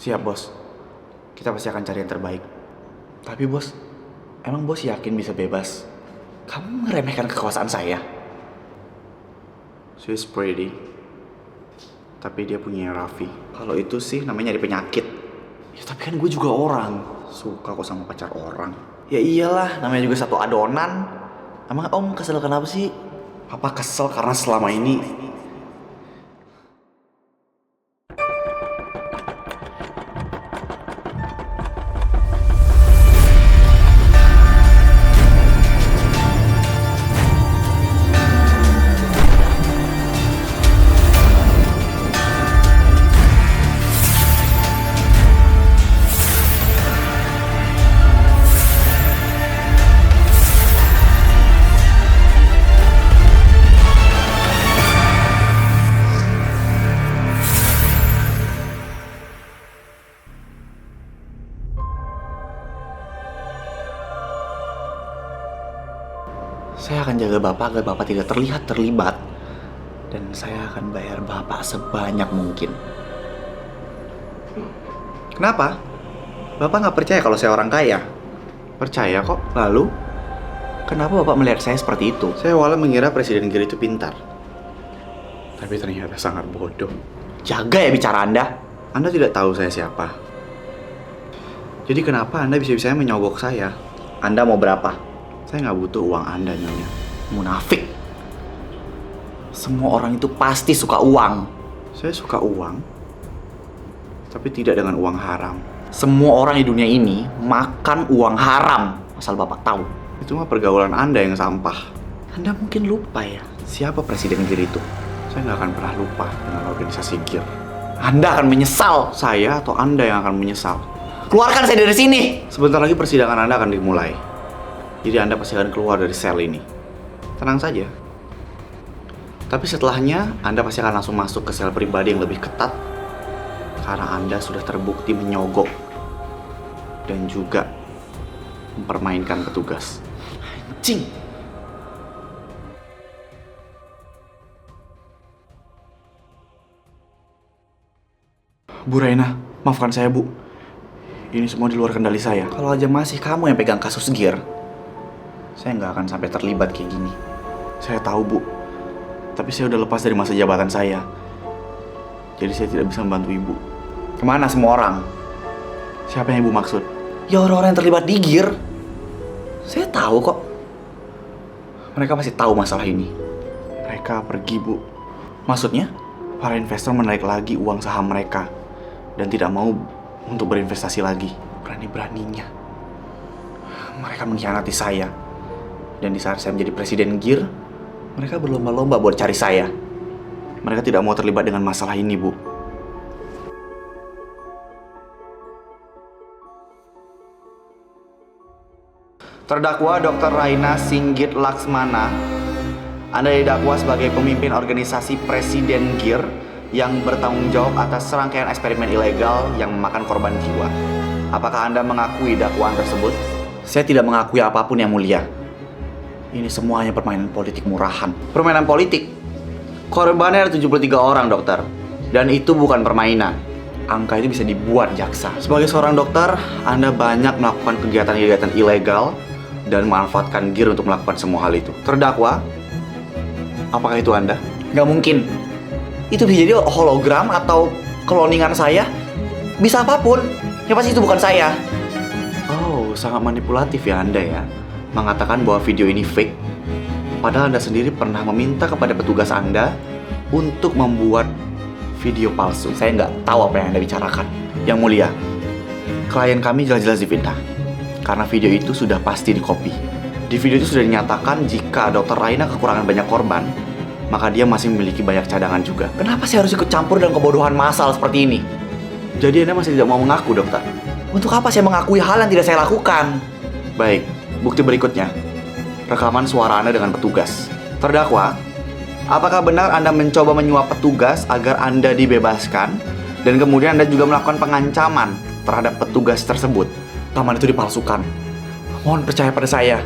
Siap bos, kita pasti akan cari yang terbaik. Tapi bos, emang bos yakin bisa bebas? Kamu meremehkan kekuasaan saya. She's pretty, tapi dia punya Raffi. Kalau itu sih namanya nyari penyakit. Ya tapi kan gue juga orang. Suka kok sama pacar orang. Ya iyalah, namanya juga satu adonan. Emang om kesel kenapa sih? Papa kesel karena selama ini saya akan jaga Bapak agar Bapak tidak terlihat terlibat. Dan saya akan bayar Bapak sebanyak mungkin. Kenapa? Bapak nggak percaya kalau saya orang kaya? Percaya kok. Lalu, kenapa Bapak melihat saya seperti itu? Saya awalnya mengira Presiden Gir itu pintar. Tapi ternyata sangat bodoh. Jaga ya bicara Anda. Anda tidak tahu saya siapa. Jadi kenapa Anda bisa-bisanya menyogok saya? Anda mau berapa? Saya nggak butuh uang Anda, Nyonya. Munafik. Semua orang itu pasti suka uang. Saya suka uang, tapi tidak dengan uang haram. Semua orang di dunia ini makan uang haram, asal Bapak tahu. Itu mah pergaulan Anda yang sampah. Anda mungkin lupa ya, siapa Presiden Gir itu? Saya nggak akan pernah lupa dengan organisasi Gir. Anda akan menyesal. Saya atau Anda yang akan menyesal. Keluarkan saya dari sini. Sebentar lagi persidangan Anda akan dimulai. Jadi Anda pasti akan keluar dari sel ini. Tenang saja. Tapi setelahnya, Anda pasti akan langsung masuk ke sel pribadi yang lebih ketat. Karena Anda sudah terbukti menyogok. Dan juga mempermainkan petugas. Anjing! Bu Raina, maafkan saya Bu. Ini semua di luar kendali saya. Kalau aja masih kamu yang pegang kasus Gir, saya nggak akan sampai terlibat kayak gini. Saya tahu Bu, tapi saya udah lepas dari masa jabatan saya. Jadi saya tidak bisa membantu Ibu. Kemana semua orang? Siapa yang Ibu maksud? Ya orang-orang yang terlibat di Gir. Saya tahu kok. Mereka pasti tahu masalah ini. Mereka pergi Bu. Maksudnya? Para investor menarik lagi uang saham mereka. Dan tidak mau untuk berinvestasi lagi. Berani-beraninya mereka mengkhianati saya. Dan di saat saya menjadi Presiden Gir, mereka berlomba-lomba buat cari saya. Mereka tidak mau terlibat dengan masalah ini, Bu. Terdakwa Dr. Raina Singgit Laksmana, Anda didakwa sebagai pemimpin organisasi Presiden Gir yang bertanggung jawab atas serangkaian eksperimen ilegal yang memakan korban jiwa. Apakah Anda mengakui dakwaan tersebut? Saya tidak mengakui apapun yang mulia. Ini semuanya permainan politik murahan. Permainan politik? Korbannya ada 73 orang, dokter. Dan itu bukan permainan. Angka itu bisa dibuat jaksa. Sebagai seorang dokter, Anda banyak melakukan kegiatan-kegiatan ilegal dan memanfaatkan Gir untuk melakukan semua hal itu. Terdakwa, apakah itu Anda? Nggak mungkin. Itu bisa jadi hologram atau kloningan saya. Bisa apapun. Ya pasti itu bukan saya. Oh, sangat manipulatif ya Anda ya. Mengatakan bahwa video ini fake, padahal Anda sendiri pernah meminta kepada petugas Anda untuk membuat video palsu. Saya nggak tahu apa yang Anda bicarakan. Yang mulia, klien kami jelas-jelas difitnah karena video itu sudah pasti dikopi. Di video itu sudah dinyatakan jika Dr. Raina kekurangan banyak korban, maka dia masih memiliki banyak cadangan juga. Kenapa saya harus ikut campur dalam kebodohan massal seperti ini? Jadi Anda masih tidak mau mengaku, dokter? Untuk apa saya mengakui hal yang tidak saya lakukan? Baik. Bukti berikutnya, rekaman suara Anda dengan petugas. Terdakwa, apakah benar Anda mencoba menyuap petugas agar Anda dibebaskan dan kemudian Anda juga melakukan pengancaman terhadap petugas tersebut? Rekaman itu dipalsukan. Mohon percaya pada saya.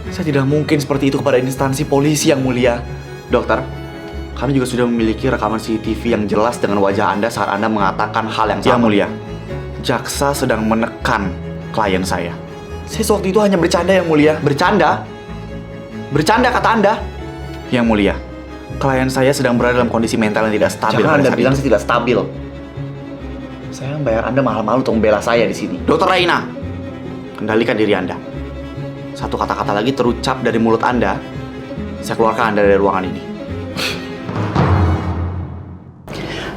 Saya tidak mungkin seperti itu kepada instansi polisi yang mulia. Dokter, kami juga sudah memiliki rekaman CCTV yang jelas dengan wajah Anda saat Anda mengatakan hal yang sama. Yang mulia, jaksa sedang menekan klien saya. Saya waktu itu hanya bercanda, Yang Mulia. Bercanda? Bercanda kata Anda? Yang Mulia, klien saya sedang berada dalam kondisi mental yang tidak stabil. Jangan Anda bilang saya tidak stabil. Saya membayar Anda mahal-mahal untuk membela saya di sini. Dokter Raina, kendalikan diri Anda. Satu kata-kata lagi terucap dari mulut Anda, saya keluarkan Anda dari ruangan ini.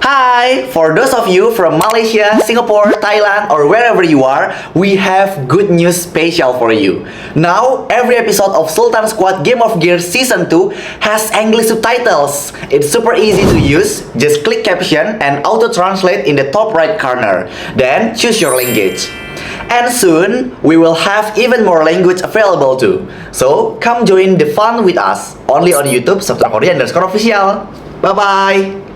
Hi, for those of you from Malaysia, Singapore, Thailand, or wherever you are, we have good news special for you. Now, every episode of Sultan Squad Game of Gears Season 2 has English subtitles. It's super easy to use. Just click caption and auto-translate in the top right corner. Then, choose your language. And soon, we will have even more language available too. So, come join the fun with us. Only on YouTube, @Korea_official. Bye-bye.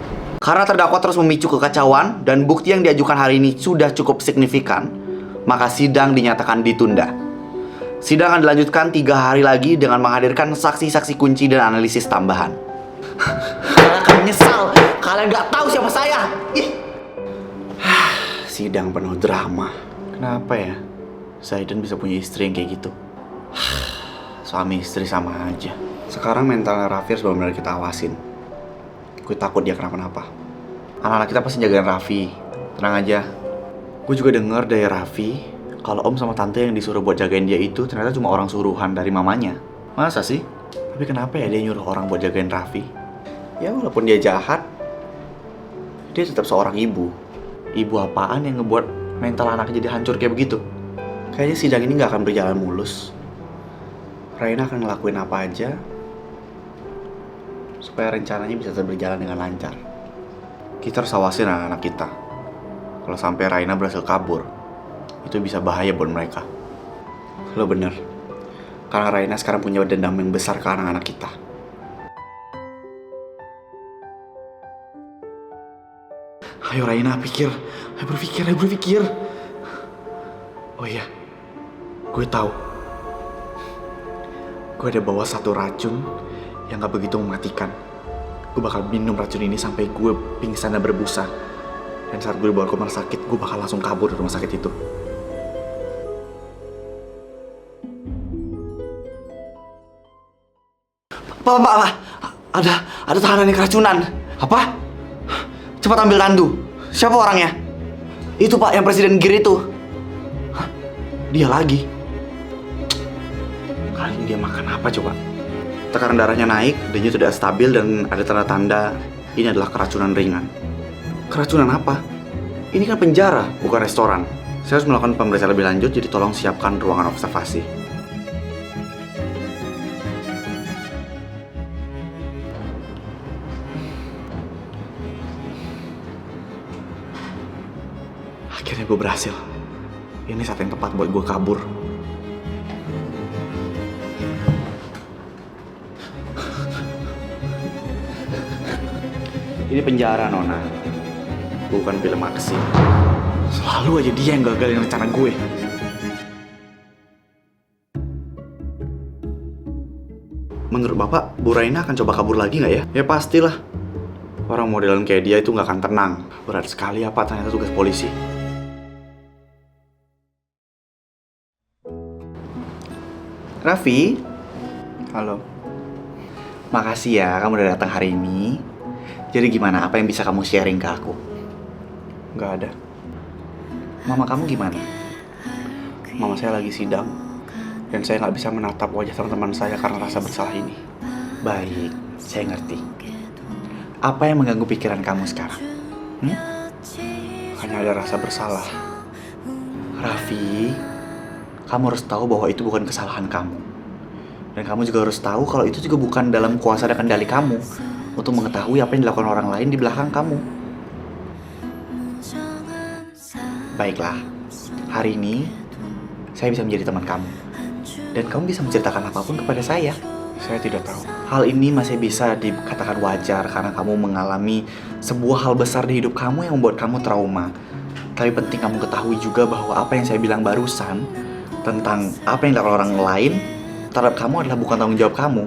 Karena terdakwa terus memicu kekacauan dan bukti yang diajukan hari ini sudah cukup signifikan, maka sidang dinyatakan ditunda. Sidang akan dilanjutkan 3 hari lagi dengan menghadirkan saksi-saksi kunci dan analisis tambahan. Kalian akan menyesal, kalian gak tahu siapa saya. Sidang penuh drama. Kenapa ya Zaidan bisa punya istri yang kayak gitu? Suami istri sama aja. Sekarang mentalnya Raffi harus benar-benar kita awasin. Gue takut dia kenapa-napa. Anak-anak kita pasti jagain Raffi. Tenang aja. Gue juga denger dari Raffi kalau om sama tante yang disuruh buat jagain dia itu ternyata cuma orang suruhan dari mamanya. Masa sih? Tapi kenapa ya dia nyuruh orang buat jagain Raffi? Ya walaupun dia jahat, dia tetap seorang ibu. Ibu apaan yang ngebuat mental anaknya jadi hancur kayak begitu? Kayaknya sidang ini gak akan berjalan mulus. Raina akan ngelakuin apa aja supaya rencananya bisa berjalan dengan lancar. Kita harus awasin anak-anak kita. Kalau sampai Raina berhasil kabur, itu bisa bahaya buat mereka. Lo bener. Karena Raina sekarang punya dendam yang besar ke anak-anak kita. Ayo Raina, pikir. Ayo berpikir. Oh iya, gue tahu. Gue ada bawa satu racun yang gak begitu mematikan. Gue bakal minum racun ini sampai gue pingsan dan berbusa. Dan saat gue dibawa ke rumah sakit, gue bakal langsung kabur dari rumah sakit itu. Pak, ada tahanan yang keracunan. Apa? Cepat ambil tandu. Siapa orangnya? Itu Pak, yang Presiden Gear itu. Hah? Dia lagi. Kali ini dia makan apa coba? Tekanan darahnya naik, denyut tidak stabil, dan ada tanda-tanda ini adalah keracunan ringan. Keracunan apa? Ini kan penjara, bukan restoran. Saya harus melakukan pemeriksaan lebih lanjut, jadi tolong siapkan ruangan observasi. Akhirnya gue berhasil. Ini saat yang tepat buat gue kabur. Ini penjara, Nona. Bukan film aksi. Selalu aja dia yang gagalin rencana gue. Menurut Bapak, Bu Raina akan coba kabur lagi nggak ya? Ya pastilah. Orang modelan kayak dia itu nggak akan tenang. Berat sekali apa ternyata tugas polisi. Raffi? Halo. Makasih ya kamu udah datang hari ini. Jadi gimana? Apa yang bisa kamu sharing ke aku? Nggak ada. Mama kamu gimana? Mama saya lagi sidang. Dan saya nggak bisa menatap wajah teman-teman saya karena rasa bersalah ini. Baik, saya ngerti. Apa yang mengganggu pikiran kamu sekarang? Hanya ada rasa bersalah. Raffi, kamu harus tahu bahwa itu bukan kesalahan kamu. Dan kamu juga harus tahu kalau itu juga bukan dalam kuasa dan kendali kamu untuk mengetahui apa yang dilakukan orang lain di belakang kamu. Baiklah, hari ini saya bisa menjadi teman kamu. Dan kamu bisa menceritakan apapun kepada saya. Saya tidak tahu. Hal ini masih bisa dikatakan wajar karena kamu mengalami sebuah hal besar di hidup kamu yang membuat kamu trauma. Tapi penting kamu ketahui juga bahwa apa yang saya bilang barusan tentang apa yang dilakukan orang lain terhadap kamu adalah bukan tanggung jawab kamu.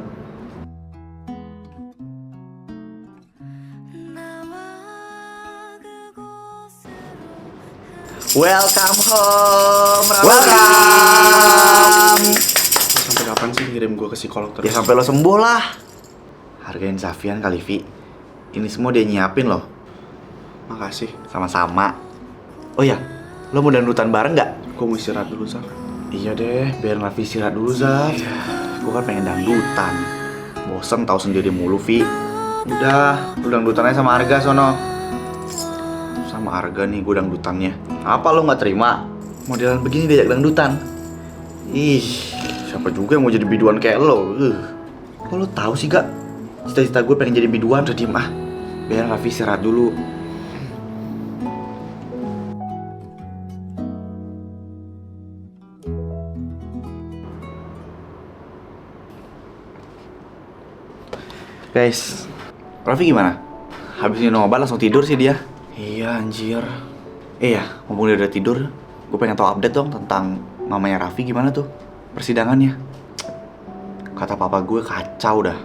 Welcome home, Raffi. Welcome. Sampai kapan sih ngirim gue ke psikolog terus? Ya sampai lo sembuh lah. Hargain Safian kali, Vi. Ini semua dia nyiapin loh. Makasih. Sama-sama. Oh iya, lo mau dangdutan bareng nggak? Gue mau istirahat dulu, Zaf. Iya deh, biar Raffi istirahat dulu, Zaf. Gue kan pengen dangdutan. Bosen tahu sendiri mulu, Vi. Udah, lu dangdutan aja sama Arga sono. Sama Arga nih gue dangdutannya. Apa lo nggak terima? Modelan begini diajak dangdutan. Ih, siapa juga yang mau jadi biduan kayak lo? Kok lo tahu sih, Gak? Cita-cita gue pengen jadi biduan. Udah diem ah. Biar Raffi istirahat dulu. Guys, Raffi gimana? Habis minum obat langsung tidur sih dia. Iya anjir. Iya, mumpung dia udah tidur, gue pengen tahu update dong tentang mamanya Raffi gimana tuh persidangannya. Kata papa gue kacau dah.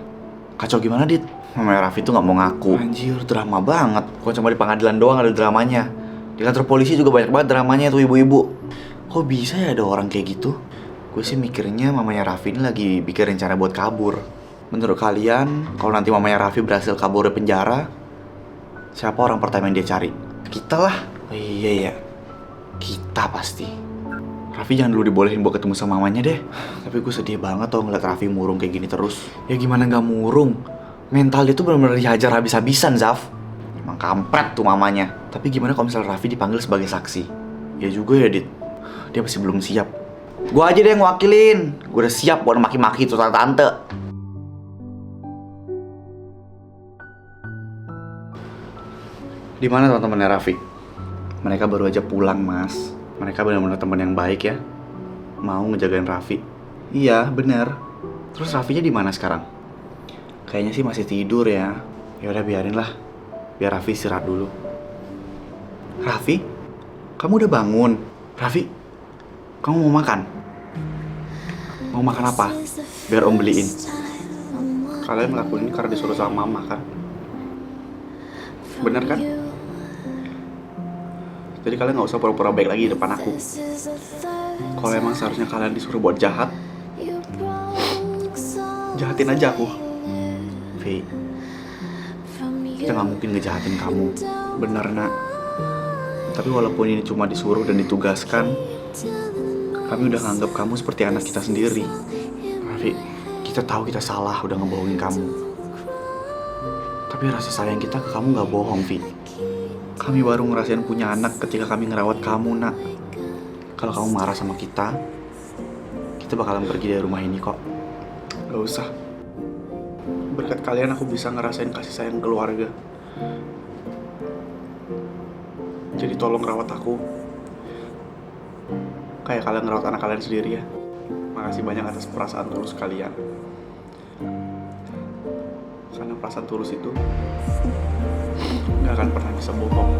Kacau gimana, Dit? Mamanya Raffi tuh gak mau ngaku. Anjir, drama banget. Kok cuma di pengadilan doang ada dramanya. Di kantor polisi juga banyak banget dramanya tuh ibu-ibu. Kok bisa ya ada orang kayak gitu? Gue sih mikirnya mamanya Raffi ini lagi bikin rencana buat kabur. Menurut kalian, kalau nanti mamanya Raffi berhasil kabur dari penjara, siapa orang pertama yang dia cari? Kita lah. Oh iya ya, kita pasti. Raffi jangan dulu dibolehin buat ketemu sama mamanya deh. Tapi gue sedih banget tau ngeliat Raffi murung kayak gini terus. Ya gimana gak murung? Mental dia tuh benar-benar dihajar habis-habisan, Zaf. Emang kampret tuh mamanya. Tapi gimana kalau misalnya Raffi dipanggil sebagai saksi? Ya juga ya, Dit. Dia masih belum siap. Gue aja deh yang ngewakilin. Gue udah siap buat maki-maki tuh tante. Di mana teman-temannya Raffi? Mereka baru aja pulang, Mas. Mereka benar-benar teman yang baik ya. Mau ngejagain Raffi. Iya, bener. Terus Raffinya di mana sekarang? Kayaknya sih masih tidur ya. Ya udah biarin lah. Biar Raffi istirahat dulu. Raffi? Kamu udah bangun? Raffi? Kamu mau makan? Mau makan apa? Biar Om beliin. Kalian ngelakuin ini karena disuruh sama mama kan? Bener kan? Jadi kalian gak usah pura-pura baik lagi di depan aku. Kalau emang seharusnya kalian disuruh buat jahat, jahatin aja aku. Vi, kita gak mungkin ngejahatin kamu. Bener, Nak. Tapi walaupun ini cuma disuruh dan ditugaskan, kami udah nganggap kamu seperti anak kita sendiri. Raffi, kita tahu kita salah udah ngebohongin kamu. Tapi rasa sayang kita ke kamu gak bohong, Vi. Kami baru ngerasain punya anak ketika kami ngerawat kamu, Nak. Kalau kamu marah sama kita bakalan pergi dari rumah ini kok. Gak usah. Berkat kalian aku bisa ngerasain kasih sayang keluarga. Jadi tolong rawat aku kayak kalian ngerawat anak kalian sendiri ya. Makasih banyak atas perasaan tulus kalian. Karena perasaan tulus itu gak akan pernah bisa bohong.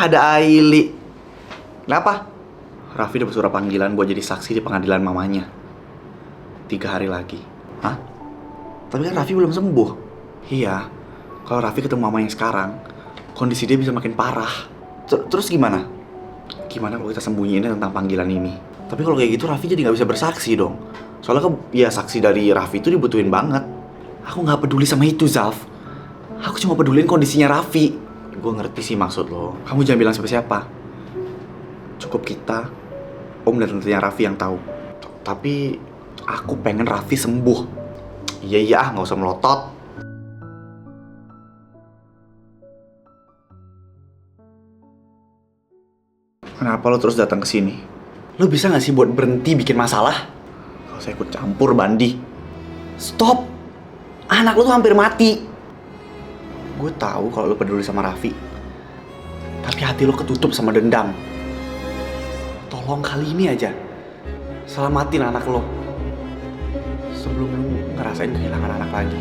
Ada Aili. Kenapa? Raffi dapat surat panggilan buat jadi saksi di pengadilan mamanya. 3 hari lagi. Hah? Tapi kan Raffi belum sembuh. Iya. Kalau Raffi ketemu mamanya sekarang, kondisi dia bisa makin parah. Terus gimana? Gimana kalau kita sembunyiin tentang panggilan ini? Tapi kalau kayak gitu Raffi jadi gak bisa bersaksi dong. Soalnya kan ya saksi dari Raffi itu dibutuhin banget. Aku gak peduli sama itu, Zaf. Aku cuma peduliin kondisinya Raffi. Gue ngerti sih maksud lo. Kamu jangan bilang siapa-siapa. Cukup kita, Om dan tantenya Raffi yang tahu. Tapi aku pengen Raffi sembuh. Iya, gak usah melotot. Kenapa lo terus datang ke sini? Lo bisa gak sih buat berhenti bikin masalah? Gak usah ikut campur, Bandi. Stop! Anak lo tuh hampir mati. Gue tahu kalau lo peduli sama Raffi. Tapi hati lo ketutup sama dendam. Tolong kali ini aja selamatin anak lo sebelum lo ngerasain kehilangan anak lagi.